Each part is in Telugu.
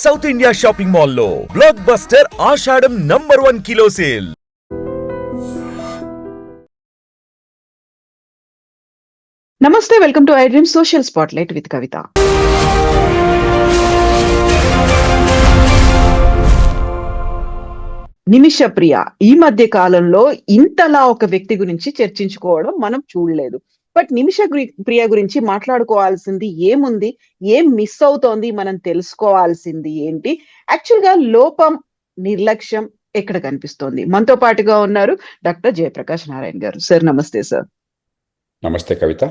సౌత్ ఇండియా షాపింగ్ మాల్లో blockbuster Ashadham number 1 kilo sale. నమస్తే, welcome to iDream social spotlight with Kavitha. Nimisha Priya ఈ మధ్య కాలంలో ఇంతలా ఒక వ్యక్తి గురించి చర్చించుకోవడం మనం చూడలేదు. బట్ నిమిష ప్రియ గురించి మాట్లాడుకోవాల్సింది ఏముంది, ఏం మిస్ అవుతోంది, మనం తెలుసుకోవాల్సింది ఏంటి, యాక్చువల్ గా లోపం, నిర్లక్ష్యం ఎక్కడ కనిపిస్తోంది? మనతో పాటుగా ఉన్నారు డాక్టర్ జయప్రకాష్ నారాయణ గారు. సార్ నమస్తే. సార్ నమస్తే కవిత.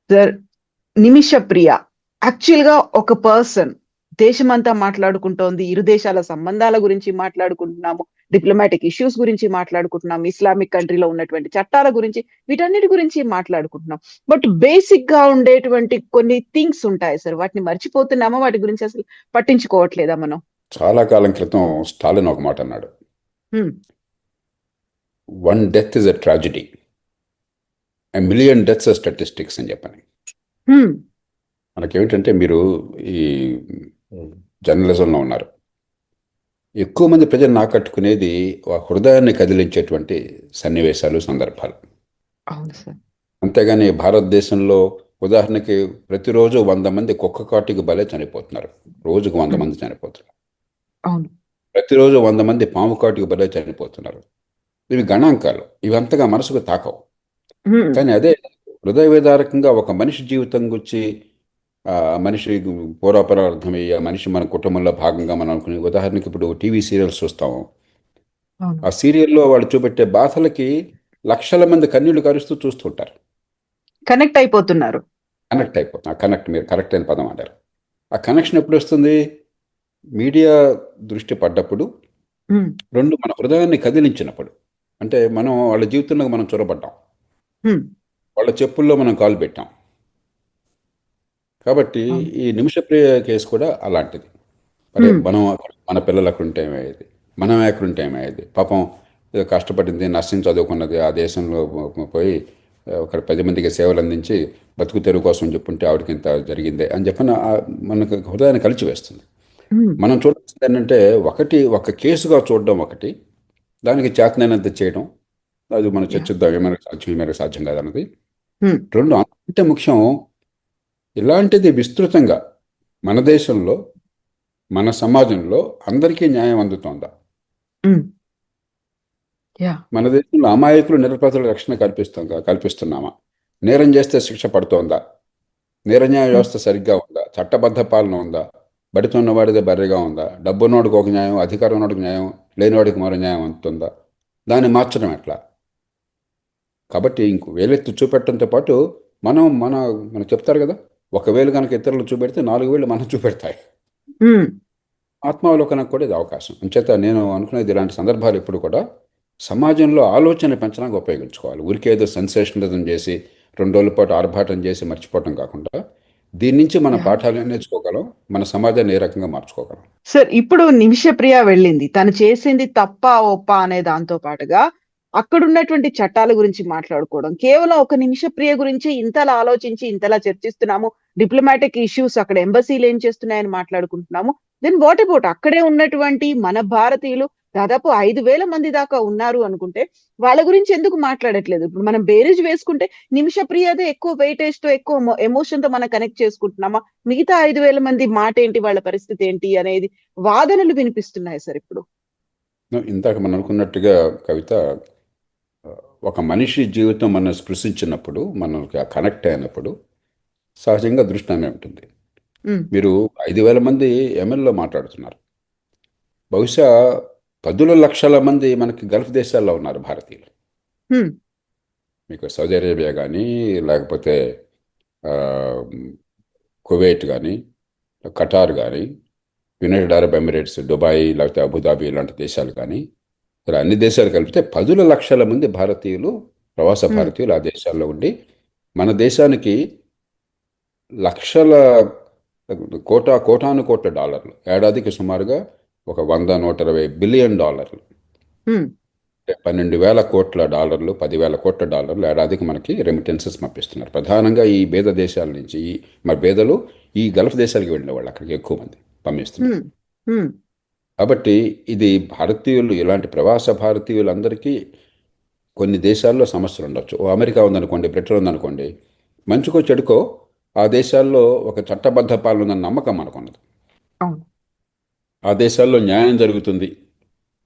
సార్, నిమిష ప్రియ యాక్చువల్ గా ఒక పర్సన్, దేశమంతా మాట్లాడుకుంటోంది, ఇరు దేశాల సంబంధాల గురించి మాట్లాడుకుంటున్నాము, డిప్లొమాటిక్ ఇష్యూస్ గురించి మాట్లాడుకుంటున్నాం, ఇస్లామిక్ కంట్రీలో ఉన్నటువంటి చట్టాల గురించి, వీటన్నిటి గురించి మాట్లాడుకుంటున్నాం. బట్ బేసిక్ గా ఉండేటువంటి కొన్ని థింగ్స్ ఉంటాయి సార్, వాటిని మర్చిపోతున్నామా? వాటి గురించి అసలు పట్టించుకోవట్లేదా మనం? చాలా కాలం క్రితం స్టాలిన్ ఒక మాట అన్నాడు, 1 death is a tragedy, a million deaths are statistics అని చెప్పని. మనకేమిటంటే, మీరు ఈ జర్నలిజంలో ఉన్నారు, ఎక్కువ మంది ప్రజలు ఆకట్టుకునేది హృదయాన్ని కదిలించేటువంటి సన్నివేశాలు, సందర్భాలు. అవును సార్. అంతేగాని భారతదేశంలో ఉదాహరణకి ప్రతిరోజు 100 మంది కుక్క కాటుకి బలే చనిపోతున్నారు. రోజుకు 100 మంది చనిపోతున్నారు. అవును. ప్రతిరోజు 100 మంది పాము కాటుకి బలే చనిపోతున్నారు. ఇవి గణాంకాలు, ఇవి అంతగా మనసుకు తాకవు. కానీ అదే హృదయ విదారకంగా ఒక మనిషి జీవితం గురించి, మనిషి పూర్వపరార్థమయ్యే మనిషి మన కుటుంబంలో భాగంగా మనం అనుకునే, ఉదాహరణకి ఇప్పుడు టీవీ సీరియల్స్ చూస్తాము. ఆ సీరియల్లో వాళ్ళు చూపెట్టే బాధలకి లక్షల మంది కన్నీళ్లు కరుస్తూ చూస్తుంటారు, కనెక్ట్ అయిపోతున్నారు. కనెక్ట్ మీరు కరెక్ట్ అయిన పదం అంటారు. ఆ కనెక్షన్ ఎప్పుడు వస్తుంది? మీడియా దృష్టి పడ్డప్పుడు, 2 మన హృదయాన్ని కదిలించినప్పుడు. అంటే మనం వాళ్ళ జీవితంలో మనం చొరబడ్డాం, వాళ్ళ చెప్పుల్లో మనం కాలు పెట్టాం. కాబట్టి ఈ నిమిషప్రియ కేసు కూడా అలాంటిది. మరి మనం మన పిల్లలు అక్కడుంటే ఏమయ్యేది, మనం ఎక్కడుంటే ఏమయ్యేది? పాపం ఏదో కష్టపడింది, నర్సింగ్ చదువుకున్నది, ఆ దేశంలో పోయి ఒక 10 మందికి సేవలు అందించి బతుకు తెరువు కోసం చెప్పుంటే ఆవిడకి ఇంత జరిగిందే అని చెప్పిన మనకు హృదయాన్ని కలిచివేస్తుంది. మనం చూడాల్సింది ఏంటంటే, ఒక కేసుగా చూడడం ఒకటి, దానికి చేతనైనంత చేయడం, అది మనం చర్చిద్దాం ఏమైనా సాధ్యం కాదన్నది. 2 అంతే ముఖ్యం, ఇలాంటిది విస్తృతంగా మన దేశంలో, మన సమాజంలో అందరికీ న్యాయం అందుతోందా? మన దేశంలో అమాయకులు, నిరపరాధుల రక్షణ కల్పిస్తున్నామా? నేరం చేస్తే శిక్ష పడుతోందా? నేరన్యాయ వ్యవస్థ సరిగ్గా ఉందా? చట్టబద్ధ పాలన ఉందా? బడితున్న వాడిదే బర్రెగా ఉందా? డబ్బున్నోడికి ఒక న్యాయం, అధికారం ఉన్నోడికి న్యాయం, లేనివాడికి మరో న్యాయం అందుతుందా? దాన్ని మార్చడం ఎట్లా? కాబట్టి వేలెత్తి చూపెట్టడంతో పాటు మనం చెప్తారు కదా, 1 వేలు కనుక ఇతరులు చూపెడితే 4 వేలు మనం చూపెడతాయి. ఆత్మావలోకనకు కూడా ఇది అవకాశం. అంచేత నేను అనుకునేది, ఇలాంటి సందర్భాలు ఎప్పుడు కూడా సమాజంలో ఆలోచన పెంచడానికి ఉపయోగించుకోవాలి. ఊరికేదో సెన్సేషనలిజం చేసి 2 రోజుల పాటు ఆర్భాటం చేసి మర్చిపోవటం కాకుండా, దీని నుంచి మన పాఠాలు నేర్చుకోగలం, మన సమాజాన్ని ఏ రకంగా మార్చుకోగలం. సార్, ఇప్పుడు నిమిష ప్రియ వెళ్ళింది, తను చేసింది తప్ప ఒప్ప అనే దాంతో పాటుగా అక్కడ ఉన్నటువంటి చట్టాల గురించి మాట్లాడుకోవడం, కేవలం ఒక నిమిష ప్రియ గురించి ఇంతలా ఆలోచించి ఇంతలా చర్చిస్తున్నాము, డిప్లొమాటిక్ ఇష్యూస్, అక్కడ ఎంబసీలు ఏం చేస్తున్నాయని మాట్లాడుకుంటున్నాము. దెన్ వాట్ అబౌట్ అక్కడే ఉన్నటువంటి మన భారతీయులు దాదాపు 5,000 మంది దాకా ఉన్నారు అనుకుంటే, వాళ్ళ గురించి ఎందుకు మాట్లాడట్లేదు? ఇప్పుడు మనం బేరేజ్ వేసుకుంటే నిమిష ప్రియదే ఎక్కువ వెయిటేజ్ తో, ఎక్కువ ఎమోషన్ తో మనం కనెక్ట్ చేసుకుంటున్నామా? మిగతా 5,000 మంది మాట ఏంటి, వాళ్ళ పరిస్థితి ఏంటి అనేది వాదనలు వినిపిస్తున్నాయి సార్ ఇప్పుడు. ఇందాక మనం అనుకున్నట్టుగా కవిత, ఒక మనిషి జీవితం మనం స్పృశించినప్పుడు, మనకి కనెక్ట్ అయినప్పుడు సహజంగా దృష్టి ఉంటుంది. మీరు 5,000 మంది ఎమ్మెల్యేలో మాట్లాడుతున్నారు, బహుశా 10 లక్షల మంది మనకి గల్ఫ్ దేశాల్లో ఉన్నారు భారతీయులు. మీకు సౌదీ అరేబియా కానీ, లేకపోతే కువైట్ కానీ, ఖటార్ కానీ, యునైటెడ్ అరబ్ ఎమిరేట్స్, దుబాయ్, లేకపోతే అబుదాబి ఇలాంటి దేశాలు కానీ, ఇలా అన్ని దేశాలు కలిపితే 10 లక్షల మంది భారతీయులు, ప్రవాస భారతీయులు ఆ దేశాల్లో ఉండి, మన దేశానికి లక్షల కోటాను కోట్ల డాలర్లు, ఏడాదికి సుమారుగా ఒక 100-120 బిలియన్ డాలర్లు, 12,000 కోట్ల డాలర్లు, 10,000 కోట్ల డాలర్లు ఏడాదికి మనకి రెమిటెన్సెస్ పంపిస్తున్నారు. ప్రధానంగా ఈ పేద దేశాల నుంచి, మరి పేదలు ఈ గల్ఫ్ దేశాలకు వెళ్ళిన వాళ్ళు, అక్కడికి ఎక్కువ మంది పంపిస్తున్నారు. హ్మ్. కాబట్టి ఇది భారతీయులు, ఇలాంటి ప్రవాస భారతీయులందరికీ కొన్ని దేశాల్లో సమస్యలు ఉండొచ్చు. ఓ అమెరికా ఉందనుకోండి, బ్రిటన్ ఉందనుకోండి, మంచికో చెడుకో ఆ దేశాల్లో ఒక చట్టబద్ధ పాలన ఉందన్న నమ్మకం మనకున్నది. అవును. ఆ దేశాల్లో న్యాయం జరుగుతుంది,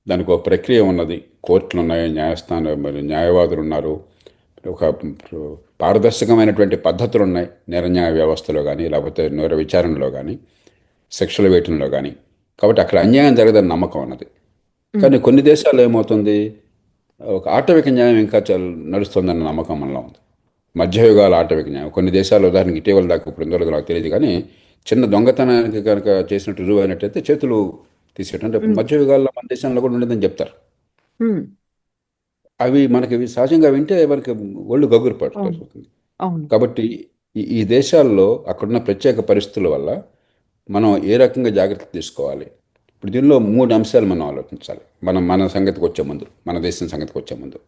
దానికి ఒక ప్రక్రియ ఉన్నది, కోర్టులు ఉన్నాయి, న్యాయస్థానం మరి న్యాయవాదులు ఉన్నారు, ఒక పారదర్శకమైనటువంటి పద్ధతులు ఉన్నాయి నేర న్యాయ వ్యవస్థలో కానీ, లేకపోతే నేర విచారణలో కానీ, శిక్షల వేయటంలో కానీ. కాబట్టి అక్కడ అన్యాయం జరగదని నమ్మకం ఉన్నది. హ్మ్. కానీ కొన్ని దేశాల్లో ఏమవుతుంది, ఒక ఆటవిక న్యాయం ఇంకా చాలా నడుస్తుందన్న నమ్మకం మనలో ఉంది. మధ్యయుగాల ఆటవిక న్యాయం కొన్ని దేశాల్లో, ఉదాహరణకి ఇటీవల దాకా, ఇప్పుడు ఎందో నాకు తెలియదు కానీ, చిన్న దొంగతనానికి కనుక చేసినట్టు రుజువు అయినట్టయితే చేతులు తీసేయటం, అంటే హ్మ్. మధ్యయుగాల్లో మన దేశంలో కూడా ఉండేదని చెప్తారు. హ్మ్. అవి మనకి సహజంగా వింటే మనకి ఒళ్ళు గగురు అవును. పడుతుంది. అవును. కాబట్టి ఈ దేశాల్లో అక్కడున్న ప్రత్యేక పరిస్థితుల వల్ల మనం ఏ రకంగా జాగ్రత్త తీసుకోవాలి. ఇప్పుడు దీనిలో మూడు అంశాలు మనం ఆలోచించాలి. మన సంగతికి వచ్చే ముందు, మన దేశం సంగతికి వచ్చే ముందు,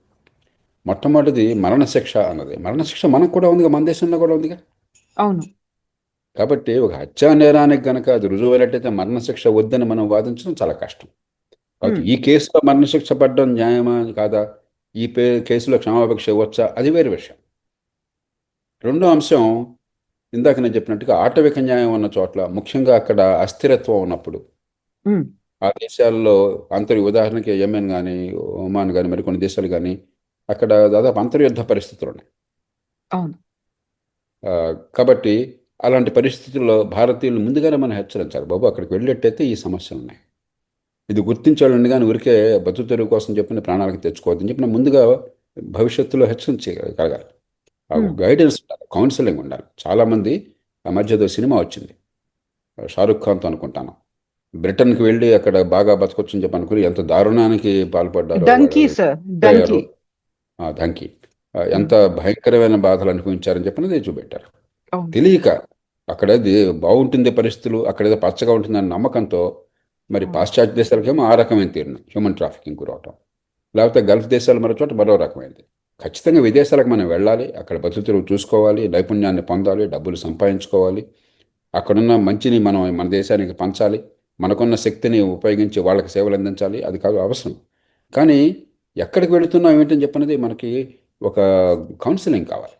మొట్టమొదటిది మరణశిక్ష అన్నది. మరణశిక్ష మనకు కూడా ఉందిగా, మన దేశంలో కూడా ఉందిగా. అవును. కాబట్టి ఒక హత్యా నేరానికి గనక అది రుజువైనట్టయితే మరణశిక్ష వద్దని మనం వాదించడం చాలా కష్టం. కాబట్టి హ్మ్. ఈ కేసులో మరణశిక్ష పడడం న్యాయమా కాదా, కేసులో క్షమాభిక్ష ఇవ్వచ్చా, అది వేరే విషయం. రెండో అంశం, ఇందాక నేను చెప్పినట్టుగా ఆటవిక న్యాయం ఉన్న చోట్ల, ముఖ్యంగా అక్కడ అస్థిరత్వం ఉన్నప్పుడు, హ్మ్. ఆ దేశాల్లో ఉదాహరణకి యెమెన్ కానీ, ఒమాన్ కానీ, మరి కొన్ని దేశాలు కానీ, అక్కడ దాదాపు అంతర్యుద్ధ పరిస్థితులు ఉన్నాయి. అవును. ఆ, కాబట్టి అలాంటి పరిస్థితుల్లో భారతీయులు ముందుగానే మనం హెచ్చరించాలి, బాబు అక్కడికి వెళ్ళేట్టయితే ఈ సమస్యలు ఉన్నాయి, ఇది గుర్తించాలండి, కానీ ఊరికే బతుకు తెరువు కోసం చెప్పిన ప్రాణాలకు తెచ్చుకోవద్దని చెప్పిన ముందుగా భవిష్యత్తులో హెచ్చరించగలగాలి. ఆ హ్మ్. గైడెన్స్ ఉండాలి, కౌన్సిలింగ్ ఉండాలి. చాలామంది, ఆ మధ్య ఏదో సినిమా వచ్చింది షారుఖ్ ఖాన్తో అనుకుంటాను, బ్రిటన్కి వెళ్ళి అక్కడ బాగా బతకొచ్చని చెప్పి అనుకుని ఎంత దారుణానికి పాల్పడ్డారో డంకీ వాళ్ళు, సార్. అయ్యారో. డంకీ. ధంకి హ్మ్. ఎంత భయంకరమైన బాధలు అనుభవించారని చెప్పినది చూపెట్టారు. అవును. తెలియక అక్కడ బాగుంటుంది పరిస్థితులు, అక్కడ ఏదో పచ్చగా ఉంటుందన్న నమ్మకంతో, మరి అవును. పాశ్చాత్య దేశాలకేమో ఆ రకమైన తీరును హ్యూమన్ ట్రాఫికింగ్ గురవటం, లేకపోతే గల్ఫ్ దేశాలు మరో చోట మరో రకమైనది. ఖచ్చితంగా విదేశాలకు మనం వెళ్ళాలి, అక్కడ బతుకుతెరువు చూసుకోవాలి, నైపుణ్యాన్ని పొందాలి, డబ్బులు సంపాదించుకోవాలి, అక్కడున్న మంచిని మనం మన దేశానికి పంచాలి, మనకున్న శక్తిని ఉపయోగించి వాళ్ళకి సేవలు అందించాలి, అది కాదు అవసరం. కానీ ఎక్కడికి వెళుతున్నాం ఏంటని చెప్పినది మనకి ఒక కౌన్సిలింగ్ కావాలి.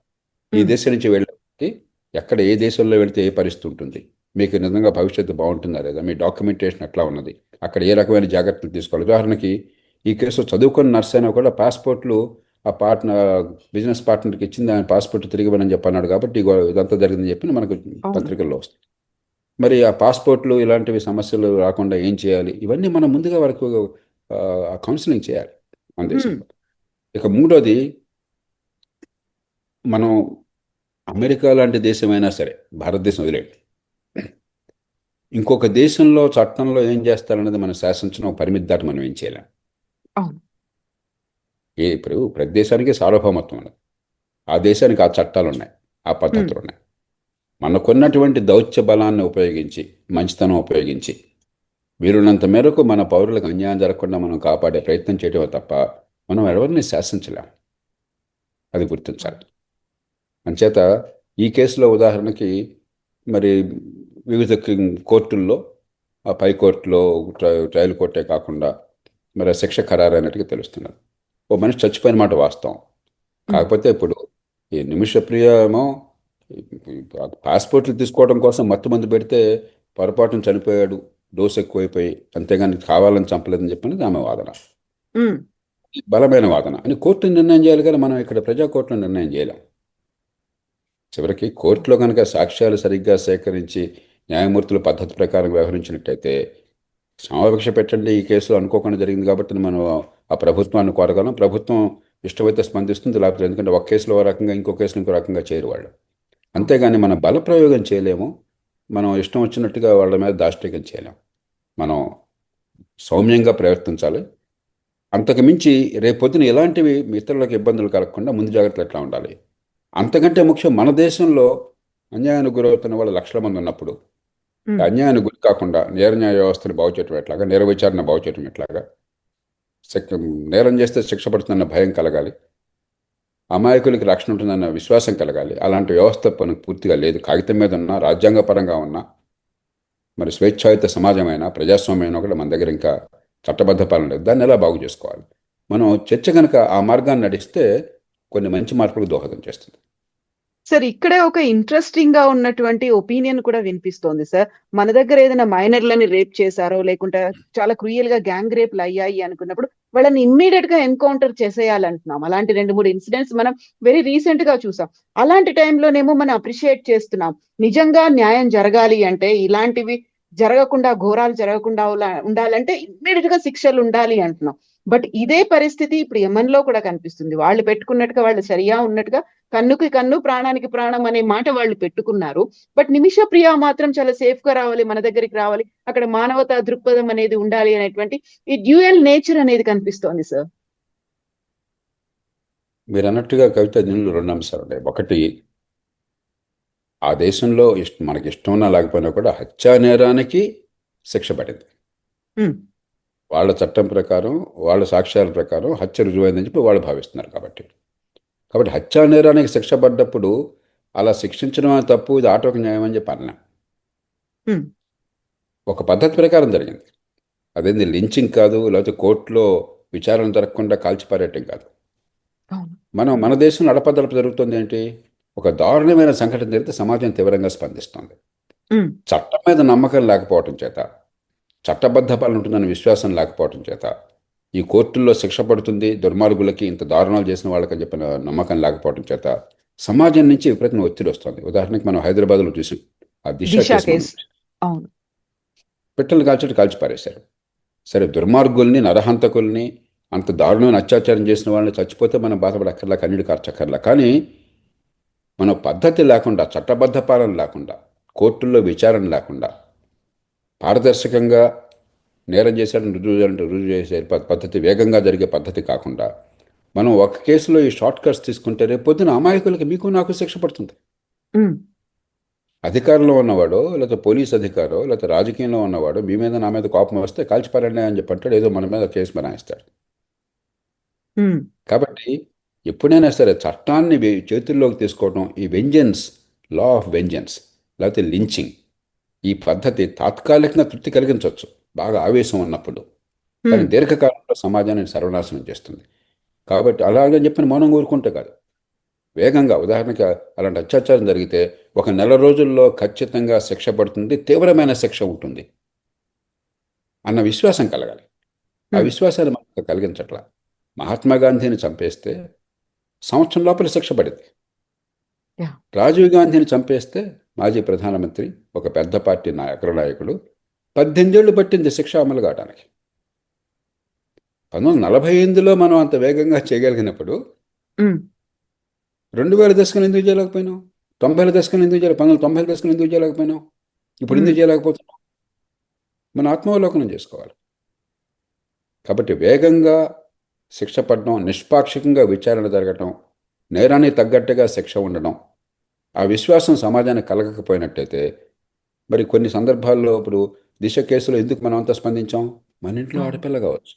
ఈ హ్మ్. దేశం నుంచి వెళ్ళడానికి ఎక్కడ ఏ దేశంలో వెళితే ఏ పరిస్థితి ఉంటుంది, మీకు నిజంగా భవిష్యత్తు బాగుంటుందా లేదా, మీ డాక్యుమెంటేషన్ ఎట్లా ఉన్నది, అక్కడ ఏ రకమైన జాగ్రత్తలు తీసుకోవాలి. ఉదాహరణకి ఈ కేసులో చదువుకున్న నర్స్ అయినా కూడా పాస్పోర్ట్లు ఆ పార్ట్నర్, బిజినెస్ పార్ట్నర్కి ఇచ్చింది, ఆయన పాస్పోర్ట్ తిరిగి ఇవ్వనని చెప్పి అన్నాడు, కాబట్టి ఇదంతా జరిగిందని చెప్పి మనకు అవును. పత్రికల్లో వస్తుంది. మరి ఆ పాస్పోర్ట్లు ఇలాంటివి సమస్యలు రాకుండా ఏం చేయాలి, ఇవన్నీ మనం ముందుగా వరకు కౌన్సిలింగ్ చేయాలి మన హ్మ్. దేశంలో. ఇక మూడోది, మనం అమెరికా లాంటి దేశమైనా సరే, భారతదేశం వదిలేండి, ఇంకొక దేశంలో చట్టంలో ఏం చేస్తారనేది మనం శాసించడం, ఒక పరిమితి దాటి మనం ఏం చేయలేం. అవును. ఇప్పుడు ప్రతి దేశానికి సార్వభౌమత్వం ఉన్నది, ఆ దేశానికి ఆ చట్టాలు ఉన్నాయి, ఆ హ్మ్. పద్ధతులు ఉన్నాయి. మనకున్నటువంటి దౌత్య బలాన్ని ఉపయోగించి, మంచితనం ఉపయోగించి, వీరున్నంత మేరకు మన పౌరులకు అన్యాయం జరగకుండా మనం కాపాడే ప్రయత్నం చేయడమే తప్ప మనం ఎవరిని శాసించలేం, అది గుర్తించాలి. అంచేత ఈ కేసులో ఉదాహరణకి, మరి వివిధ కోర్టుల్లో, ఆ పై కోర్టులో ట్రయల్ కోర్టే కాకుండా మరి ఆ శిక్ష ఖరారైనట్టుగా తెలుస్తున్నది. ఓ మనిషి చచ్చిపోయిన మాట వాస్తవం. హ్మ్. కాకపోతే ఇప్పుడు ఈ నిమిషప్రియ ఏమో పాస్పోర్ట్లు తీసుకోవడం కోసం మత్తుమందు పెడితే పొరపాటున చనిపోయాడు, డోసు ఎక్కువైపోయి, అంతేగాని కావాలని చంపలేదని చెప్పినది ఆమె వాదన. హ్మ్. బలమైన వాదన అని కోర్టు నిర్ణయం చేయాలి, కానీ మనం ఇక్కడ ప్రజాకోర్టులో నిర్ణయం చేయలేం. చివరికి కోర్టులో కనుక సాక్ష్యాలు సరిగ్గా సేకరించి న్యాయమూర్తుల పద్ధతి ప్రకారం వ్యవహరించినట్టయితే, క్షమాభిక్ష పెట్టండి, ఈ కేసులో అనుకోకుండా జరిగింది కాబట్టి మనం ఆ ప్రభుత్వాన్ని కోరగలం, ప్రభుత్వం ఇష్టమైతే స్పందిస్తుంది, లేకపోతే, ఎందుకంటే ఒక కేసులో ఒక రకంగా, ఇంకో కేసులో ఇంకో రకంగా చేయరు వాళ్ళు. అవును. అంతేగాని మనం బలప్రయోగం చేయలేము, మనం ఇష్టం వచ్చినట్టుగా వాళ్ళ మీద దాష్టీకం చేయలేము. మనం సౌమ్యంగా ప్రవర్తించాలి. అంతకు మించి రేపొద్దున ఇలాంటివి ఇతరులకు ఇబ్బందులు కలగకుండా ముందు జాగ్రత్తలు ఎట్లా ఉండాలి. అంతకంటే ముఖ్యం, మన దేశంలో అన్యాయానికి గురవుతున్న వాళ్ళు లక్షల మంది ఉన్నప్పుడు, హ్మ్. అన్యాయానికి గురి కాకుండా నేర న్యాయ వ్యవస్థను బాగు చేయడం ఎట్లాగా, నేర విచారణ బాగు చేయడం ఎట్లాగా, నేరం చేస్తే శిక్ష పడుతుందన్న భయం కలగాలి, అమాయకులకి రక్షణ ఉంటుందన్న విశ్వాసం కలగాలి. అలాంటి వ్యవస్థ మనకు పూర్తిగా లేదు. కాగితం మీద ఉన్నా, రాజ్యాంగపరంగా ఉన్నా, మరి స్వేచ్ఛాయుత సమాజమైనా ప్రజాస్వామ్యం కూడా మన దగ్గర ఇంకా చట్టబద్ధ పాలన లేదు. దాన్ని ఎలా బాగు చేసుకోవాలి? మనం చర్చ కనుక ఆ మార్గాన్ని నడిస్తే కొన్ని మంచి మార్పులకు దోహదం చేస్తుంది. సార్ ఇక్కడే ఒక ఇంట్రెస్టింగ్ గా ఉన్నటువంటి ఒపీనియన్ కూడా వినిపిస్తోంది సార్. మన దగ్గర ఏదైనా మైనర్లని రేప్ చేశారో లేకుంటే చాలా క్రూయల్ గా గ్యాంగ్ రేప్లు అయ్యాయి అనుకున్నప్పుడు వాళ్ళని ఇమ్మీడియట్ గా ఎన్కౌంటర్ చేసేయాలంటున్నాం. అలాంటి 2, 3 ఇన్సిడెంట్స్ మనం వెరీ రీసెంట్ గా చూసాం. అలాంటి టైంలోనేమో మనం అప్రిషియేట్ చేస్తున్నాం. నిజంగా న్యాయం జరగాలి అంటే ఇలాంటివి జరగకుండా, ఘోరాలు జరగకుండా ఉండాలంటే ఇమ్మీడియట్ గా శిక్షలు ఉండాలి అంటున్నాం. బట్ ఇదే పరిస్థితి ఇప్పుడు యెమెన్ లో కూడా కనిపిస్తుంది. వాళ్ళు పెట్టుకున్నట్టుగా వాళ్ళు షరియా ఉన్నట్టుగా కన్నుకి కన్ను, ప్రాణానికి ప్రాణం అనే మాట వాళ్ళు పెట్టుకున్నారు. బట్ నిమిష ప్రియ మాత్రం చాలా సేఫ్ గా రావాలి, మన దగ్గరికి రావాలి, అక్కడ మానవతా దృక్పథం అనేది ఉండాలి అనేటువంటి ఈ డ్యూయల్ నేచర్ అనేది కనిపిస్తోంది సార్. మీరు అన్నట్టుగా కవిత, దీనిలో 2 అంశాలు ఉన్నాయి. ఒకటి, ఆ దేశంలో మనకి ఇష్టం ఉన్నా లేకపోయినా కూడా హత్యా నేరానికి శిక్ష పడింది. ఉమ్, వాళ్ళ చట్టం ప్రకారం, వాళ్ళ సాక్ష్యాల ప్రకారం హత్య రుజువైందని చెప్పి వాళ్ళు భావిస్తున్నారు. కాబట్టి హత్యా నేరానికి శిక్ష పడ్డప్పుడు అలా శిక్షించడం అనేది తప్పు, ఇది ఆటోకి న్యాయం అని చెప్పి అన్నా. ఉమ్, ఒక పద్ధతి ప్రకారం జరిగింది. అదేంది లించింగ్ కాదు, లేకపోతే కోర్టులో విచారణ జరగకుండా కాల్చిపారేయటం కాదు. అవును. మన దేశంలో అడపదడప జరుగుతుంది ఏంటి? ఒక దారుణమైన సంఘటన జరిగితే సమాజం తీవ్రంగా స్పందిస్తుంది. ఉమ్, చట్టం మీద నమ్మకం లేకపోవటం చేత, చట్టబద్ధ పాలన ఉంటుందన్న విశ్వాసం లేకపోవటం చేత, ఈ కోర్టుల్లో శిక్ష పడుతుంది దుర్మార్గులకి, ఇంత దారుణాలు చేసిన వాళ్ళకని చెప్పిన నమ్మకం లేకపోవటం చేత సమాజం నుంచి విపరీతమైన ఒత్తిడి వస్తుంది. ఉదాహరణకి మనం హైదరాబాద్లో చూసాం, ఆ దిశ దిశ కేసు. కేసు. అవును. పిట్టలు కాల్చి పారేశారు. సరే, దుర్మార్గుల్ని, నరహంతకుల్ని, అంత దారుణమైన అత్యాచారం చేసిన వాళ్ళని చచ్చిపోతే మనం బాధపడక్కర్లా, కన్నీడు కార్చక్కర్లా. కానీ మన పద్ధతి లేకుండా, చట్టబద్ధ పాలన లేకుండా, కోర్టుల్లో విచారణ లేకుండా, పారదర్శకంగా నేరం చేశాడని రుజువు చేసే పద్ధతి, వేగంగా జరిగే పద్ధతి కాకుండా మనం ఒక కేసులో ఈ షార్ట్ కట్స్ తీసుకుంటే రేపు పొద్దున అమాయకులకి, మీకు నాకు శిక్ష పడుతుంది. ఉమ్, అధికారంలో ఉన్నవాడో, లేకపోతే పోలీస్ అధికారో, లేకపోతే రాజకీయంలో ఉన్నవాడు మీ మీద నా మీద కోపం వస్తే కాల్చిపారండి అని చెప్పంటాడు, ఏదో మన మీద కేసు బనాయిస్తాడు. ఉమ్, కాబట్టి ఎప్పుడైనా సరే చట్టాన్ని చేతుల్లోకి తీసుకోవడం, ఈ వెంజన్స్, లా ఆఫ్ వెంజన్స్ లేకపోతే లించింగ్, ఈ పద్ధతి తాత్కాలికంగా తృప్తి కలిగించవచ్చు బాగా ఆవేశం ఉన్నప్పుడు, కానీ ఉమ్, దీర్ఘకాలంలో సమాజాన్ని సర్వనాశనం చేస్తుంది. కాబట్టి అలాగని చెప్పిన మౌనం కోరుకుంటే కాదు, వేగంగా, ఉదాహరణకి అలాంటి అత్యాచారం జరిగితే 1 నెల రోజుల్లో ఖచ్చితంగా శిక్ష పడుతుంది, తీవ్రమైన శిక్ష ఉంటుంది అన్న విశ్వాసం కలగాలి. ఆ విశ్వాసాన్ని మనకు కలిగించట్లా. మహాత్మా గాంధీని చంపేస్తే సంవత్సరం లోపల శిక్ష పడింది. Yeah. రాజీవ్ గాంధీని చంపేస్తే, మాజీ ప్రధానమంత్రి, ఒక పెద్ద పార్టీ అగ్రనాయకుడు, 18 ఏళ్ళు పట్టింది శిక్ష అమలు కావడానికి. 1948లో మనం అంత వేగంగా చేయగలిగినప్పుడు ఉమ్, 2000 దశకం ఎందుకు చేయలేకపోయినాం? 90ల దశకం ఎందుకు చేయలేదు? 1990ల దశకం ఎందుకు చేయలేకపోయినాం? ఇప్పుడు ఎందుకు చేయలేకపోతున్నాం? మన ఆత్మావలోకనం చేసుకోవాలి. కాబట్టి వేగంగా శిక్ష పడడం, నిష్పాక్షికంగా విచారణ జరగటం, నేరానికి తగ్గట్టుగా శిక్ష ఉండడం, ఆ విశ్వాసం సమాజానికి కలగకపోయినట్టయితే, మరి కొన్ని సందర్భాల్లో ఇప్పుడు దిశ కేసులో ఎందుకు మనం అంతా స్పందించాం? మన ఇంట్లో ఆడపిల్ల కావచ్చు,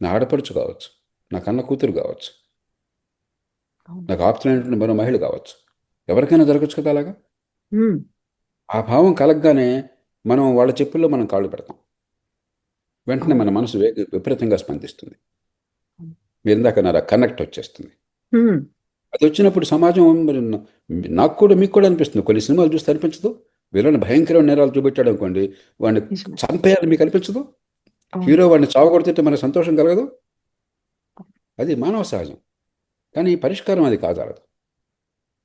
నా ఆడపడుచు కావచ్చు, నా కన్న కూతురు కావచ్చు, నాకు ఆప్తులైనటువంటి మరో మహిళ కావచ్చు, ఎవరికైనా జరగచ్చు కదా అలాగా. ఉమ్, ఆ భావం కలగగానే మనం వాళ్ళ చెప్పుల్లో మనం కాళ్ళు పెడతాం, వెంటనే మన మనసు విపరీతంగా స్పందిస్తుంది. మీరు ఇందాక కనెక్ట్ వచ్చేస్తుంది. ఉమ్, అది వచ్చినప్పుడు సమాజం, మరి నాకు కూడా, మీకు కూడా అనిపిస్తుంది. కొన్ని సినిమాలు చూస్తే అనిపించదు, వీళ్ళని భయంకరమైన నేరాలు చూపెట్టాడు అనుకోండి, వాడిని నిజమే. చంపేయాలని మీకు అనిపించదు. అవును. హీరో వాడిని చావగొడితే మనకు సంతోషం కలగదు. అది మానవ సహజం. కానీ పరిష్కారం అది కాదాలదు.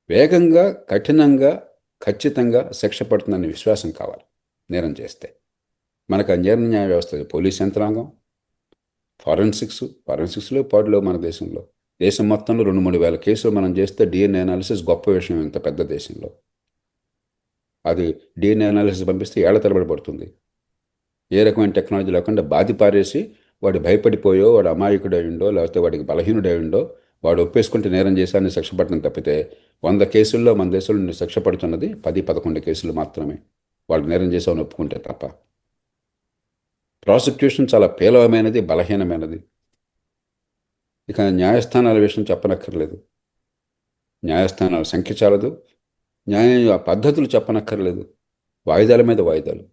వేగంగా, కఠినంగా, ఖచ్చితంగా శిక్ష పడుతుందనే విశ్వాసం కావాలి నేరం చేస్తే. మనకు ఆ న్యాయ వ్యవస్థ, పోలీస్ యంత్రాంగం, ఫారెన్సిక్స్లో పాటులో మన దేశం మొత్తంలో 2-3 వేల కేసులు మనం చేస్తే డిఎన్ఏ అనాలిసిస్ గొప్ప విషయం. ఇంత పెద్ద దేశంలో అది డిఎన్ఏ అనాలిసిస్ పంపిస్తే ఏళ్ల తరబడి పడుతుంది. ఏ రకమైన టెక్నాలజీ లేకుండా బాధి పారేసి, వాడు భయపడిపోయో, వాడు అమాయకుడు అయ్యిండో, లేకపోతే వాడికి బలహీనుడు అయ్యిండో, వాడు ఒప్పేసుకుంటే నేరం చేశాన్ని శిక్ష పడటం తప్పితే 100 కేసుల్లో మన దేశంలో శిక్ష పడుతున్నది 10-11 కేసులు మాత్రమే, వాళ్ళు నేరం చేసామని ఒప్పుకుంటే తప్ప. ప్రాసిక్యూషన్ చాలా పేలవమైనది, బలహీనమైనది. ఇక న్యాయస్థానాల విషయం చెప్పనక్కర్లేదు. న్యాయస్థానాల సంఖ్య చాలదు, న్యాయ పద్ధతులు చెప్పనక్కర్లేదు. వాయిదాల మీద వాయిదాలు.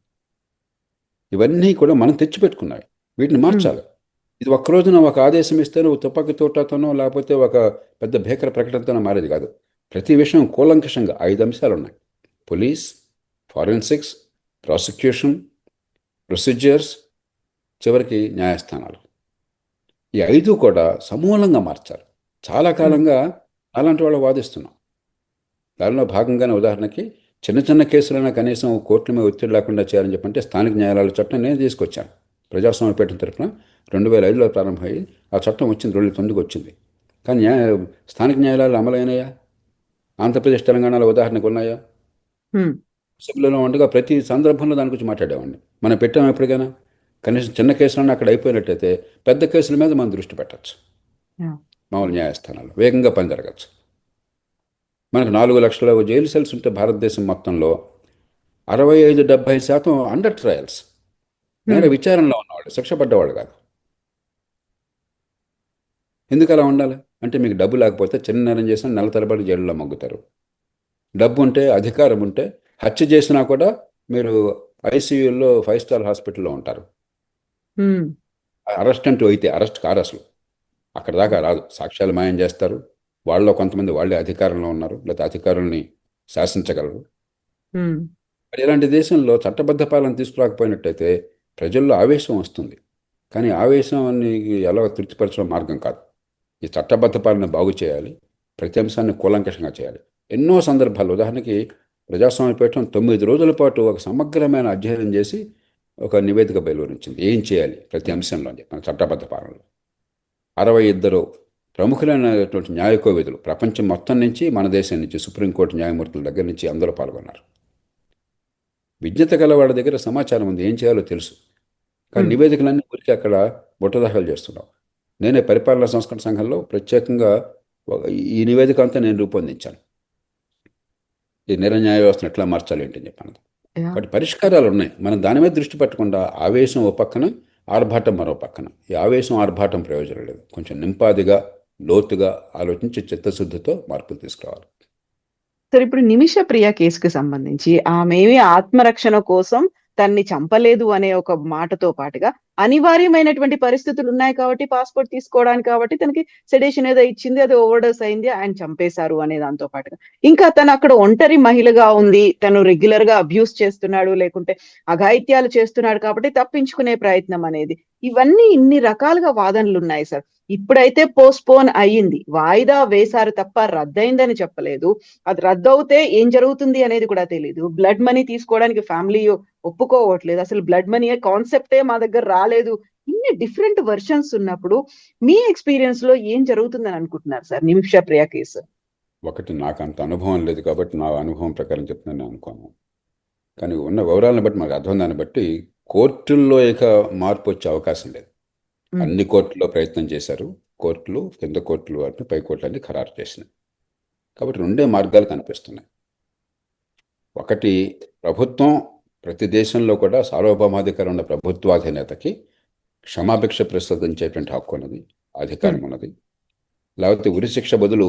ఇవన్నీ కూడా మనం తెచ్చిపెట్టుకున్నాయి. వీటిని మార్చాలి. ఇది ఒక్క రోజున ఒక ఆదేశం ఇస్తే నువ్వు తుపాకీ తోటతోనో లేకపోతే ఒక పెద్ద భీకర ప్రకటనతోనో మారేది కాదు. ప్రతి విషయం కూలంకషంగా 5 అంశాలు ఉన్నాయి. పోలీస్, ఫారెన్సిక్స్, ప్రాసిక్యూషన్, ప్రొసీజర్స్, చివరికి న్యాయస్థానాలు. ఈ 5 కూడా సమూలంగా మార్చాలి. చాలా కాలంగా అలాంటి వాళ్ళు వాదిస్తున్నాం. దానిలో భాగంగానే ఉదాహరణకి చిన్న చిన్న కేసులైనా కనీసం కోర్టుల మీద ఒత్తిడి లేకుండా చేయాలని చెప్పంటే స్థానిక న్యాయాలయాల చట్టం నేను తీసుకొచ్చాను. ప్రజాస్వామ్య పీఠం తరఫున 2005లో ప్రారంభమయ్యి ఆ చట్టం వచ్చింది, 2009కి వచ్చింది. కానీ స్థానిక న్యాయాలయాలు అమలైనాయా? ఆంధ్రప్రదేశ్, తెలంగాణలో ఉదాహరణకు ఉన్నాయా? సభ్యులలో ఉండగా ప్రతి సందర్భంలో దాని గురించి మాట్లాడేవాడిని. మనం పెట్టాం ఎప్పటికైనా? కనీసం చిన్న కేసులన్నా అక్కడ అయిపోయినట్టయితే పెద్ద కేసుల మీద మనం దృష్టి పెట్టచ్చు. మామూలు న్యాయస్థానాలు వేగంగా పని జరగచ్చు. మనకు 4 లక్షల జైలు సెల్స్ ఉంటే భారతదేశం మొత్తంలో 65-70% అండర్ ట్రయల్స్, నేర విచారణలో ఉన్నవాళ్ళు, శిక్ష పడ్డవాళ్ళు కాదు. ఎందుకు అలా ఉండాలి? అంటే మీకు డబ్బు లేకపోతే చిన్న నేరం చేసినా నెల తరబడి జైలులో మగ్గుతారు. డబ్బు ఉంటే, అధికారం ఉంటే హత్య చేసినా కూడా మీరు ఐసీయూలో 5 స్టార్ హాస్పిటల్లో ఉంటారు. అరెస్ట్ అంటూ అయితే అరెస్ట్ కారు అసలు అక్కడ దాకా రాదు. సాక్ష్యాలు మాయం చేస్తారు. వాళ్ళలో కొంతమంది వాళ్ళే అధికారంలో ఉన్నారు, లేకపోతే అధికారుల్ని శాసించగలరు. మరి ఇలాంటి దేశంలో చట్టబద్ధ పాలన తీసుకురాకపోయినట్టయితే ప్రజల్లో ఆవేశం వస్తుంది. కానీ ఆవేశాన్ని ఎలా తృప్తిపరచడం మార్గం కాదు. ఈ చట్టబద్ధ పాలన బాగు చేయాలి, ప్రతి అంశాన్ని కూలంకషంగా చేయాలి. ఎన్నో సందర్భాలు, ఉదాహరణకి ప్రజాస్వామ్య పీఠం 9 రోజుల పాటు ఒక సమగ్రమైన అధ్యయనం చేసి ఒక నివేదిక బయలువరించింది. ఏం చేయాలి ప్రతి అంశంలో అని చెప్పి మన చట్టబద్ధ పాలనలో. 62 ప్రముఖులైనటువంటి న్యాయకోవిదులు ప్రపంచం మొత్తం నుంచి, మన దేశం నుంచి, సుప్రీంకోర్టు న్యాయమూర్తుల దగ్గర నుంచి అందరూ పాల్గొన్నారు. విజ్ఞత గల వాళ్ళ దగ్గర సమాచారం ఉంది, ఏం చేయాలో తెలుసు. కానీ నివేదికలన్నీ ఊరికి అక్కడ బుట్టదాఖలు చేస్తున్నాం. నేనే పరిపాలనా సంస్కరణ సంఘంలో ప్రత్యేకంగా ఈ నివేదిక అంతా నేను రూపొందించాను. ఈ న్యాయ వ్యవస్థను ఎట్లా మార్చాలి ఏంటని చెప్పాను. కాబట్టి పరిష్కారాలు ఉన్నాయి. మనం దాని మీద దృష్టి పెట్టకుండా ఆవేశం ఓ పక్కన, ఆర్భాటం మరో పక్కన. ఈ ఆవేశం ఆర్భాటం ప్రయోజనం లేదు. కొంచెం నింపాదిగా, లోతుగా ఆలోచించి చిత్తశుద్ధితో మార్పులు తీసుకురావాలి. సరే, ఇప్పుడు నిమిష ప్రియ కేసుకి సంబంధించి ఆమెవి ఆత్మరక్షణ కోసం తన్ని చంపలేదు అనే ఒక మాటతో పాటుగా అనివార్యమైనటువంటి పరిస్థితులు ఉన్నాయి కాబట్టి పాస్పోర్ట్ తీసుకోవడానికి, కాబట్టి తనకి సెడేషన్ ఏదో ఇచ్చింది, అది ఓవర్డోస్ అయింది, ఆయన చంపేశారు అనే దాంతో పాటుగా ఇంకా తను అక్కడ ఒంటరి మహిళగా ఉంది, తను రెగ్యులర్ గా అబ్యూస్ చేస్తున్నాడు, లేకుంటే అఘాయిత్యాలు చేస్తున్నాడు కాబట్టి తప్పించుకునే ప్రయత్నం అనేది, ఇవన్నీ ఇన్ని రకాలుగా వాదనలు ఉన్నాయి సార్. ఇప్పుడైతే పోస్ట్పోన్ అయ్యింది, వాయిదా వేశారు తప్ప రద్దయిందని చెప్పలేదు. అది రద్దవుతే ఏం జరుగుతుంది అనేది కూడా తెలియదు. బ్లడ్ మనీ తీసుకోవడానికి ఫ్యామిలీ ఒప్పుకోవట్లేదు. అసలు బ్లడ్ మనీ కాన్సెప్టే మా దగ్గర రాలేదు. ఇన్ని డిఫరెంట్ వర్షన్స్ ఉన్నప్పుడు మీ ఎక్స్పీరియన్స్ లో ఏం జరుగుతుందని అనుకుంటున్నారు సార్ నిమిష ప్రియ కేసు? ఒకటి, నాకు అంత అనుభవం లేదు కాబట్టి నా అనుభవం ప్రకారం చెప్తున్నాను అనుకోను. కానీ ఉన్న వివరాలను బట్టి మనకు అర్థం, దాన్ని బట్టి కోర్టుల్లో ఇక మార్పు వచ్చే అవకాశం లేదు. అన్ని కోర్టుల్లో ప్రయత్నం చేశారు. కోర్టులు, కింద కోర్టులు అంటే పై కోర్టులు అన్ని ఖరారు చేసినాయి. కాబట్టి 2 మార్గాలు కనిపిస్తున్నాయి. ఒకటి, ప్రభుత్వం ప్రతి దేశంలో కూడా సార్వభౌమాధికారం ఉన్న ప్రభుత్వాధినేతకి క్షమాభిక్ష ప్రసాదించేటువంటి హక్కు ఉన్నది, అధికారం ఉన్నది. లేకపోతే ఉరిశిక్ష బదులు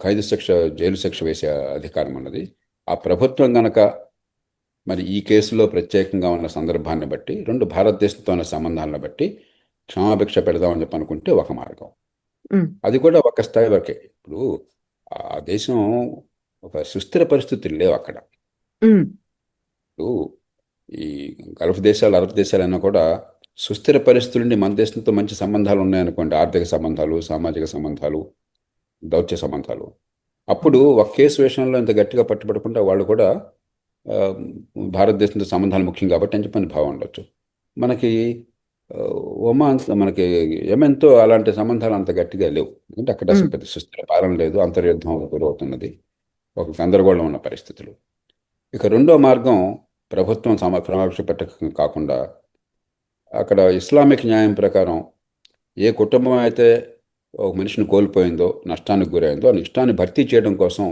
ఖైదు శిక్ష, జైలు శిక్ష వేసే అధికారం ఉన్నది. ఆ ప్రభుత్వం గనక మరి ఈ కేసులో ప్రత్యేకంగా ఉన్న సందర్భాన్ని బట్టి, 2 భారతదేశంతో ఉన్న సంబంధాలను బట్టి క్షమాభిక్ష పెడదామని చెప్పి అనుకుంటే ఒక మార్గం. అది కూడా ఒక స్థాయి వరకే. ఇప్పుడు ఆ దేశం ఒక సుస్థిర పరిస్థితులు లేవు అక్కడ. ఇప్పుడు ఈ గల్ఫ్ దేశాలు, అరబ్ దేశాలైనా కూడా సుస్థిర పరిస్థితుల నుండి మన దేశంతో మంచి సంబంధాలు ఉన్నాయనుకోండి, ఆర్థిక సంబంధాలు, సామాజిక సంబంధాలు, దౌత్య సంబంధాలు. అప్పుడు ఒక కేసు విషయంలో ఇంత గట్టిగా పట్టుబడకుండా వాళ్ళు కూడా భారతదేశంతో సంబంధాలు ముఖ్యం కాబట్టి అని చెప్పని భావం ఉండొచ్చు. మనకి ఒమాన్, మనకి యెమెన్తో అలాంటి సంబంధాలు అంత గట్టిగా లేవు. ఎందుకంటే అక్కడ అసలు పెద్ద సుస్థిర పాలన లేదు, అంతర్యుద్ధం గురవుతున్నది, ఒక గందరగోళం ఉన్న పరిస్థితులు. ఇక రెండో మార్గం, ప్రభుత్వం క్షమాభిక్ష పెట్టక కాకుండా అక్కడ ఇస్లామిక్ న్యాయం ప్రకారం ఏ కుటుంబం అయితే ఒక మనిషిని కోల్పోయిందో, నష్టానికి గురైందో, ఆ నష్టాన్ని భర్తీ చేయడం కోసం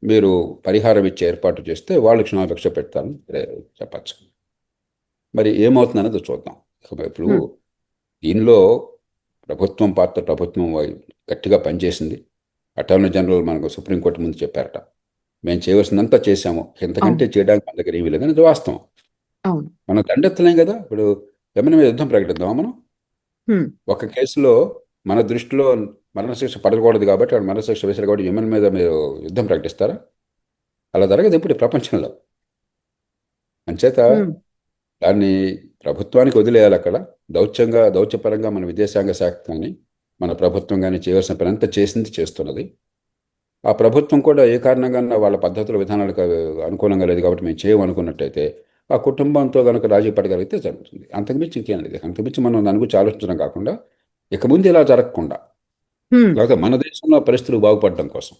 మీరు పరిహారం ఇచ్చే ఏర్పాటు చేస్తే వాళ్ళు క్షమాభిక్ష పెడతారని చెప్పచ్చు. మరి ఏమవుతుందనేది చూద్దాం. ఇప్పుడు దీనిలో ప్రభుత్వం పాత్ర, ప్రభుత్వం గట్టిగా పనిచేసింది. అటార్నీ జనరల్ మనకు సుప్రీంకోర్టు ముందు చెప్పారట, మేము చేయవలసిందంతా చేశాము, ఎంతకంటే చేయడానికి మన దగ్గర ఏమీ లేదని. అది వాస్తవం. అవును. మనం దండెత్తలేం కదా. ఇప్పుడు యమన్ మీద యుద్ధం ప్రకటిద్దామా మనం? హ్మ్. ఒక కేసులో మన దృష్టిలో మరణశిక్ష పడకూడదు కాబట్టి వాడు మరణశిక్ష వేశారు కాబట్టి యమన్ మీద మీరు యుద్ధం ప్రకటిస్తారా? అలా జరగదు ఇప్పుడు ఈ ప్రపంచంలో. అంచేత హ్మ్. దాన్ని ప్రభుత్వానికి వదిలేయాలి. అక్కడ దౌత్యపరంగా మన విదేశాంగ శాఖ కానీ మన ప్రభుత్వం కానీ చేయవలసిన పని అంతా చేస్తున్నది. ఆ ప్రభుత్వం కూడా ఏ కారణంగా వాళ్ళ పద్ధతుల విధానాలకు అనుకూలంగా లేదు కాబట్టి మేము చేయమనుకున్నట్టయితే ఆ కుటుంబంతో కనుక రాజీ పడగలిగితే జరుగుతుంది. అంతకుమించి ఇంకేం లేదు. అంతకుమించి మనం దాని గురించి ఆలోచించడం కాకుండా ఇక ముందు ఇలా జరగకుండా, హ్మ్. లేకపోతే మన దేశంలో పరిస్థితులు బాగుపడడం కోసం,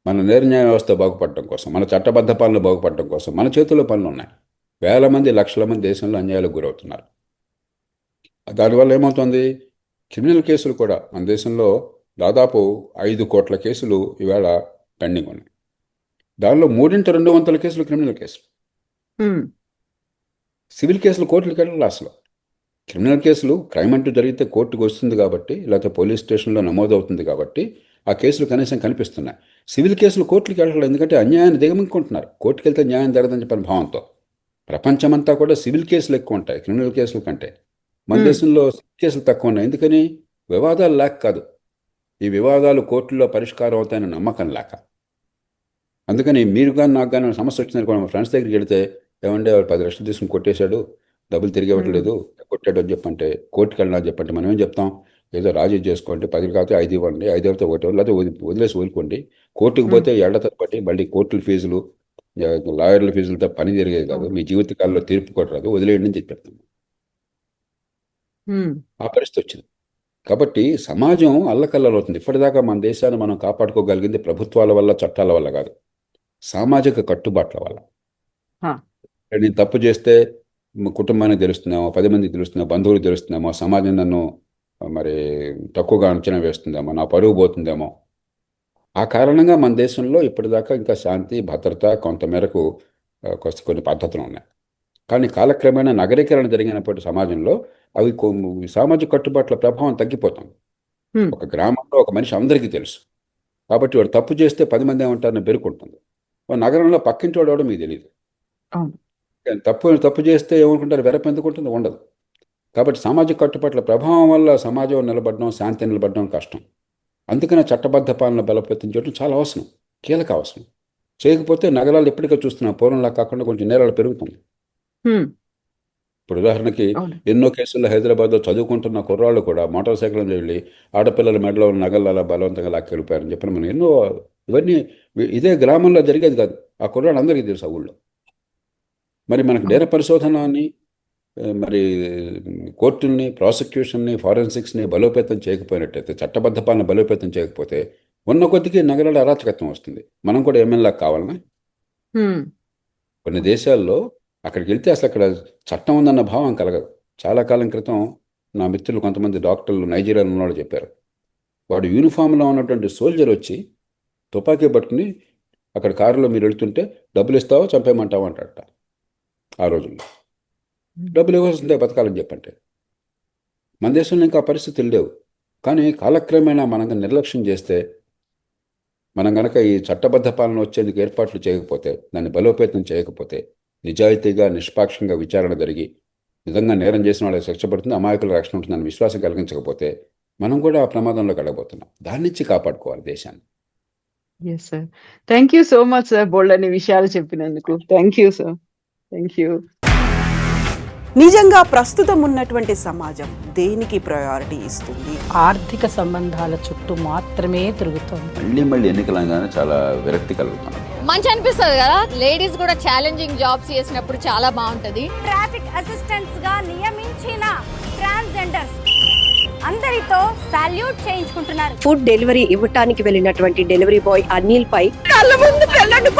మన నిర్ణయ వ్యవస్థ బాగుపడడం కోసం, మన చట్టబద్ధ పాలన బాగుపడడం కోసం మన చేతుల్లో పనులు ఉన్నాయి. వేల మంది లక్షల మంది దేశంలో అన్యాయాలకు గురవుతున్నారు. దానివల్ల ఏమవుతుంది? క్రిమినల్ కేసులు కూడా మన దేశంలో దాదాపు 5 కోట్ల కేసులు ఇవాళ పెండింగ్ ఉన్నాయి. దానిలో 3/2 కేసులు క్రిమినల్ కేసులు. హ్మ్. సివిల్ కేసులు కోర్టులకు వెళ్ళాలి అసలు. క్రిమినల్ కేసులు క్రైమ్ అంటూ జరిగితే కోర్టుకు వస్తుంది కాబట్టి, లేకపోతే పోలీస్ స్టేషన్లో నమోదవుతుంది కాబట్టి ఆ కేసులు కనీసం కనిపిస్తున్నాయి. సివిల్ కేసులు కోర్టులకు వెళ్ళాలి, ఎందుకంటే అన్యాయాన్ని దిగమింగుకుంటున్నారు. కోర్టుకు వెళ్తే న్యాయం జరగదని చెప్పిన భావంతో ప్రపంచమంతా కూడా సివిల్ కేసులు ఎక్కువ ఉంటాయి క్రిమినల్ కేసుల కంటే. మన హ్మ్. దేశంలో సివిల్ కేసులు తక్కువ ఉన్నాయి. ఎందుకని? వివాదాలు లేక కాదు, ఈ వివాదాలు కోర్టుల్లో పరిష్కారం అవుతాయని నమ్మకం లేక. అందుకని మీరు కానీ నాకు కానీ సమస్య వచ్చింది మా ఫ్రెండ్స్ దగ్గరికి వెళితే, ఏమంటే వాడు 10 లక్షలు తీసుకుని కొట్టేశాడు, డబ్బులు తిరిగి హ్మ్. ఇవ్వట్లేదు, కొట్టాడు అని చెప్పంటే, కోర్టుకి వెళ్ళినా చెప్పంటే మనం ఏం చెప్తాం? ఏదో రాజీ చేసుకోండి, 10 కాకపోతే 5 ఇవ్వండి, 5 అయితే ఒకటి, లేకపోతే వదిలేసి వదులుకోండి. కోర్టుకు హ్మ్. పోతే ఏళ్ల తరబడి మళ్ళీ కోర్టుల ఫీజులు, లాయర్ల ఫీజులతో పని జరిగేది కాదు, అవును. మీ జీవితకాలంలో తీర్పు కూడా రాదు, వదిలేయండి అని చెప్పేస్తాం. హ్మ్. ఆ పరిస్థితి వచ్చింది. కాబట్టి సమాజం అల్లకల్లరవుతుంది. ఇప్పటిదాకా మన దేశాన్ని మనం కాపాడుకోగలిగింది ప్రభుత్వాల వల్ల, చట్టాల వల్ల కాదు, సామాజిక కట్టుబాట్ల వల్ల. ఆ! నేను తప్పు చేస్తే కుటుంబానికి తెలుస్తుందేమో, 10 మందికి తెలుస్తుందేమో, బంధువులకు తెలుస్తుందేమో, సమాజం నన్ను మరి తక్కువగా అంచనా వేస్తుందేమో, నా పరువు పోతుందేమో. ఆ కారణంగా మన దేశంలో ఇప్పటిదాకా ఇంకా శాంతి భద్రత కొంతమేరకు కొన్ని పద్ధతులు ఉన్నాయి. కానీ కాలక్రమేణా నగరీకరణ జరిగినప్పటి సమాజంలో అవి సామాజిక కట్టుబాట్ల ప్రభావం తగ్గిపోతుంది. హ్మ్. ఒక గ్రామంలో ఒక మనిషి అందరికీ తెలుసు కాబట్టి వాడు తప్పు చేస్తే 10 మంది ఏమంటారని బెరుకుంటుంది. ఓ నగరంలో పక్కింటి వాడు ఎవడో మీకు తెలియదు. అవును. తప్పు చేస్తే ఏమనుకుంటారు? వెరపెందుకుంటుంది? ఉండదు. కాబట్టి సామాజిక కట్టుబాట్ల ప్రభావం వల్ల సమాజం నిలబడడం, శాంతి నిలబడడం కష్టం. అందుకనే చట్టబద్ధ పాలన బలోపేతం చేయడం చాలా అవసరం, కీలక అవసరం. చేయకపోతే నగరాలు ఎప్పటికీ చూస్తున్నాం, పూర్వంలా కాకుండా కొంచెం నేరాలు పెరుగుతుంది. హ్మ్. ఇప్పుడు ఉదాహరణకి అవును. ఎన్నో కేసుల్లో హైదరాబాద్లో చదువుకుంటున్న కుర్రాళ్ళు కూడా మోటార్ సైకిల్ మీద వెళ్ళి ఆడపిల్లల మెడలో ఉన్న నగలు అలా బలవంతంగా లాక్కెళ్ళిపోయారని చెప్పిన మనం ఎన్నో, ఇవన్నీ ఇదే గ్రామంలో జరిగేది కాదు. ఆ కుర్రాళ్ళు అందరికీ తెలుసు ఆ ఊళ్ళో. మరి మనకు నేర అవును. పరిశోధనని, మరి కోర్టుల్ని, ప్రాసిక్యూషన్ని, ఫారెన్సిక్స్ని బలోపేతం చేయకపోయినట్టయితే, చట్టబద్ధ పాలన బలోపేతం చేయకపోతే ఉన్న కొద్దికి నగరాల అరాచకత్వం వస్తుంది. మనం కూడా ఎమ్మెల్యే కావాలన్నా? హ్మ్. కొన్ని దేశాల్లో అక్కడికి వెళ్తే అసలు అక్కడ చట్టం ఉందన్న భావం కలగదు. చాలా కాలం క్రితం నా మిత్రులు కొంతమంది డాక్టర్లు నైజీరియాలో ఉన్నవాళ్ళు చెప్పారు. వాడు యూనిఫామ్లో ఉన్నటువంటి సోల్జర్ వచ్చి తుపాకీ పట్టుకుని అక్కడ కారులో మీరు వెళ్తుంటే డబ్బులు ఇస్తావో చంపేయమంటావో అంటాడట. ఆ రోజుల్లో హ్మ్. డబ్బులు ఇవ్వాల్సిందే బతకాలని చెప్పంటే. మన దేశంలో ఇంకా పరిస్థితులు లేవు. కానీ కాలక్రమేణా మనం నిర్లక్ష్యం చేస్తే, మనం గనక ఈ చట్టబద్ధ పాలన వచ్చేందుకు ఏర్పాట్లు చేయకపోతే, దాన్ని బలోపేతం చేయకపోతే, నిజాయితీగా నిష్పాక్షంగా విచారణ జరిగి నిజంగా నేరం చేసిన వాళ్ళకి శిక్ష పడుతుంది, అమాయకుల రక్షణ ఉంటుందని విశ్వాసం కలిగించకపోతే మనం కూడా ఆ ప్రమాదంలో గడబోతున్నాం. దాని నుంచి కాపాడుకోవాలి దేశాన్ని. Yes sir. Thank you so much sir. బోలెడన్ని విషయాలు చెప్పినందుకు. Thank you sir. Thank you. నిజంగా ప్రస్తుతం ఉన్నటువంటి సమాజం దేనికి ప్రయారిటీ ఇస్తుంది? ఆర్థిక సంబంధాల చుట్టూ మాత్రమే తిరుగుతోంది. మళ్ళీ ఎన్నికలంగానే చాలా విరక్తి కలుగుతాం. మంచి అనిపిస్తుంది కదా, లేడీస్ కూడా ఛాలెంజింగ్ జాబ్స్ చేసినప్పుడు చాలా బాగుంటది. ట్రాఫిక్ అసిస్టెంట్స్ గా నియమించిన ట్రాన్స్జెండర్స్ అందరితో సాల్యూట్ చేయించుకుంటున్నారు. ఫుడ్ డెలివరీ ఇవ్వటానికి వెళ్ళినటువంటి డెలివరీ బాయ్ అనిల్ పై కళ్ళ ముందు పెళ్ళండి